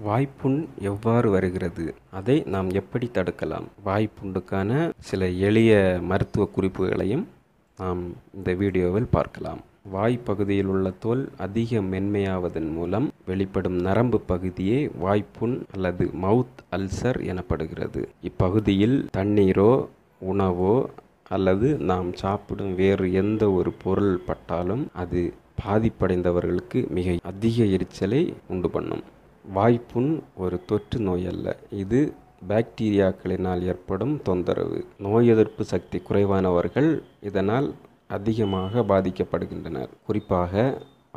வாய்ப்புண் எவ்வாறு வருகிறது? அதை நாம் எப்படி தடுக்கலாம்? வாய்ப்புண்ணுக்கான சில எளிய மருத்துவ குறிப்புகளையும் நாம் இந்த வீடியோவில் பார்க்கலாம். வாய்ப்பகுதியில் உள்ள தோல் அதிக மென்மையாவதன் மூலம் வெளிப்படும் நரம்பு பகுதியே வாய்ப்புண் அல்லது மவுத் அல்சர் எனப்படுகிறது. இப்பகுதியில் தண்ணீரோ உணவோ அல்லது நாம் சாப்பிடும் வேறு எந்த ஒரு பொருள் பட்டாலும் அது பாதிப்படைந்தவர்களுக்கு மிக அதிக எரிச்சலை உண்டு பண்ணும். வாய்ப்புண் ஒரு தொற்று நோய் அல்ல, இது பாக்டீரியாக்களினால் ஏற்படும் தொந்தரவு. நோய் எதிர்ப்பு சக்தி குறைவானவர்கள் இதனால் அதிகமாக பாதிக்கப்படுகின்றனர். குறிப்பாக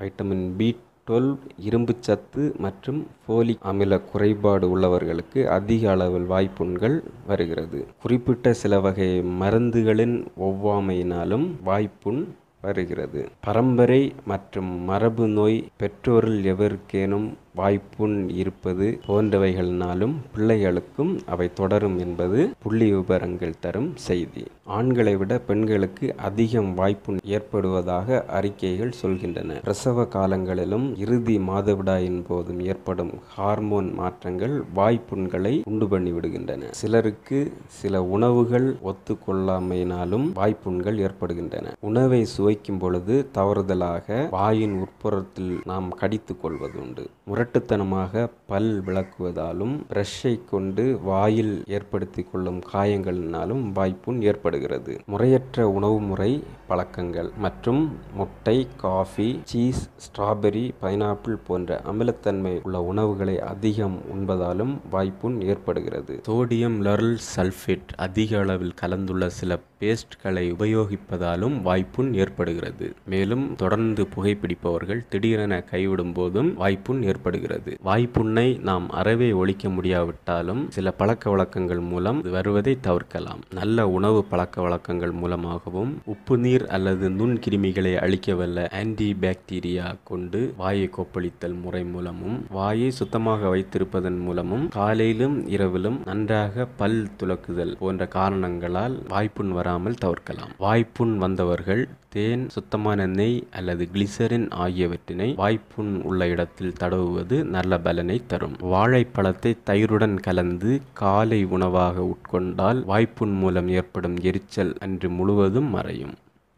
வைட்டமின் B12, இரும்புச்சத்து மற்றும் ஃபோலிக் அமில குறைபாடு உள்ளவர்களுக்கு அதிக அளவில் வாய்ப்புண்கள் வருகிறது. குறிப்பிட்ட சில வகை மருந்துகளின் ஒவ்வாமையினாலும் வாய்ப்புண் வருகிறது. பரம்பரை மற்றும் மரபு நோய், பெற்றோரில் எவருக்கேனும் வாய்ப்புண் இருப்பது போன்றவைகளினாலும் பிள்ளைகளுக்கும் அவை தொடரும் என்பது புள்ளி விபரங்கள் தரும் செய்தி. ஆண்களை விட பெண்களுக்கு அதிகம் வாய்ப்புண் ஏற்படுவதாக அறிக்கைகள் சொல்கின்றன. பிரசவ காலங்களிலும் இறுதி மாதவிடாயின் போதும் ஏற்படும் ஹார்மோன் மாற்றங்கள் வாய்ப்புண்களை உண்டு பண்ணி விடுகின்றன. சிலருக்கு சில உணவுகள் ஒத்துக்கொள்ளாமையினாலும் வாய்ப்புண்கள் ஏற்படுகின்றன. உணவை சுவைக்கும் பொழுது தவறுதலாக வாயின் உட்புறத்தில் நாம் கடித்துக் கொள்வது உண்டு. முரட்டுத்தனமாக பல் விளக்குவதாலும் பிரஷை கொண்டு வாயில் ஏற்படுத்தி கொள்ளும் காயங்களினாலும் வாய்ப்புண் ஏற்படுகிறது. முறையற்ற உணவு முறை பழக்கங்கள் மற்றும் முட்டை, காஃபி, சீஸ், ஸ்ட்ராபெரி, பைனாப்பிள் போன்ற அமிலத்தன்மை உள்ள உணவுகளை அதிகம் உண்பதாலும் வாய்ப்புண் ஏற்படுகிறது. சோடியம் லெரல் சல்ஃபேட் அதிக அளவில் கலந்துள்ள சில பேஸ்ட்களை உபயோகிப்பதாலும் வாய்ப்புண் ஏற்படுகிறது. மேலும் தொடர்ந்து புகைப்பிடிப்பவர்கள் திடீரென கைவிடும் போதும் வாய்ப்புண் ஏற்படுகிறது. வாய்ப்புண்ணை நாம் அறவே ஒழிக்க முடியாவிட்டாலும் சில பழக்க வழக்கங்கள் மூலம் வருவதை தவிர்க்கலாம். நல்ல உணவு பழக்க வழக்கங்கள் மூலமாகவும் உப்பு நீர் அல்லது நுண்கிருமிகளை அழிக்கவல்ல ஆன்டி பாக்டீரியா கொண்டு வாயை கொப்பளித்தல் முறை மூலமும் வாயை சுத்தமாக வைத்திருப்பதன் மூலமும் காலையிலும் இரவிலும் நன்றாக பல் துலக்குதல் போன்ற காரணங்களால் வாய்ப்புண் வராமல் தவிர்க்கலாம். வாய்ப்புண் வந்தவர்கள் தேன், சுத்தமான நெய் அல்லது கிளிசரின் ஆகியவற்றினை வாய்ப்புண் உள்ள இடத்தில் தடவுவது நல்ல பலனை தரும். வாழைப்பழத்தை தயிருடன் கலந்து காலை உணவாக உட்கொண்டால் வாய்ப்புண் மூலம் ஏற்படும் எரிச்சல் அன்று முழுவதும் மறையும்.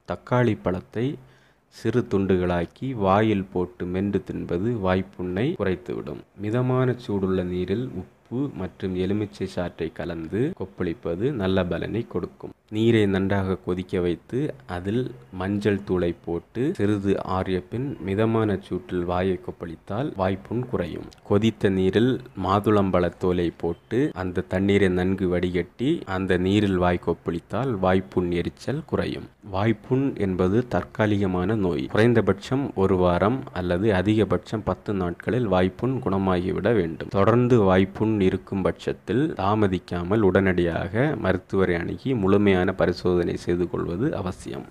தக்காளி பழத்தை சிறு துண்டுகளாக்கி வாயில் போட்டு மென்று தின்பது வாய்ப்புண்ணை குறைத்துவிடும். மிதமான சூடுள்ள நீரில் உப்பு மற்றும் எலுமிச்சை சாற்றை கலந்து கொப்பளிப்பது நல்ல பலனை கொடுக்கும். நீரை நன்றாக கொதிக்க வைத்து அதில் மஞ்சள் தூளை போட்டு சிறிது ஆறிய பின் மிதமான சூட்டில் வாயை கொப்பளித்தால் வாய்ப்புண் குறையும். கொதித்த நீரில் மாதுளம்பழ தோலை போட்டு அந்த தண்ணீரை நன்கு வடிகட்டி அந்த நீரில் வாய் கொப்பளித்தால் வாய்ப்புண் எரிச்சல் குறையும். வாய்ப்புண் என்பது தற்காலிகமான நோய். குறைந்தபட்சம் ஒரு வாரம் அல்லது அதிகபட்சம் 10 நாட்களில் வாய்ப்புண் குணமாகிவிட வேண்டும். தொடர்ந்து வாய்ப்புண் இருக்கும் பட்சத்தில் தாமதிக்காமல் உடனடியாக மருத்துவரை அணுகி முழுமையான பரிசோதனை செய்து கொள்வது அவசியம்.